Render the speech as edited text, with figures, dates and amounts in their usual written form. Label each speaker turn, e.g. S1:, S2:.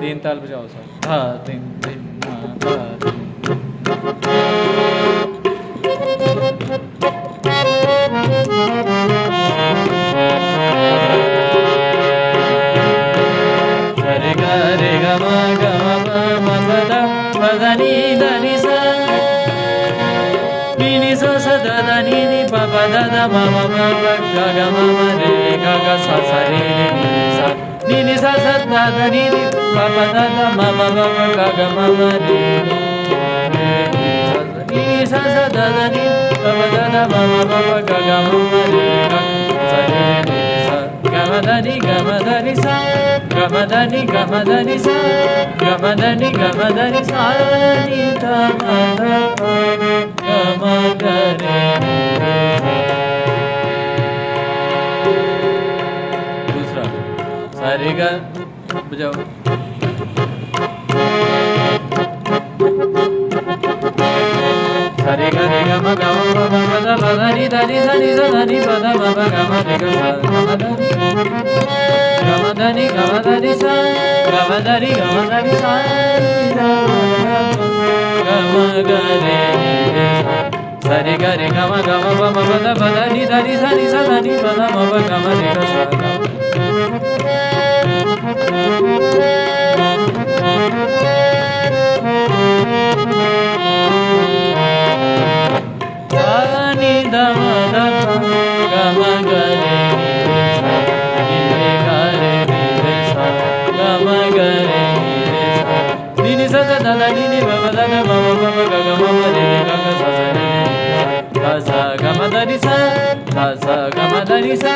S1: तीन ताल बजाओ सर। धा दिन दिन धा दिन। रे ग रे ग म ग म म प द प द नि द नि सा नि नि सा सा द द नि नि प प द द म म प प ग ग म म रे ग ग सा सा रे रे नि नि सा नि नि सा सा द द नि नि प प द द म म प प ग ग म म रे नि नि सा सा द द नि प प द द म म प प ग ग म म रे ग सा रे रे नि नि सा ग म द नि ग म द नि सा ग म द नि ग म द नि सा ग म द नि ग म द नि सा नि द म द प ग म ग रे दूसरा सा रे ग बजाओ सा रे ग म ग म प प द प द नि द नि सा नि सा द नि प द म प ग म रे ग सा ग म द नि ग म द नि ग म द नि सा ग म द नि ग म द नि सा नि द ग म ग रे नि रे सा सा रे ग रे ग म ग म प प द प द नि द नि सा नि सा द नि प द म प ग म रे ग सा ग नि द म द प ग म ग रे नि रे सा नि रे ग रे नि रे सा ग म ग रे नि रे सा नि नि सा सा द द नि नि प प द द म म प प ग ग म म रे रे ग ग सा सा रे रे नि सा ग सा ग म द नि सा ग सा ग म द नि सा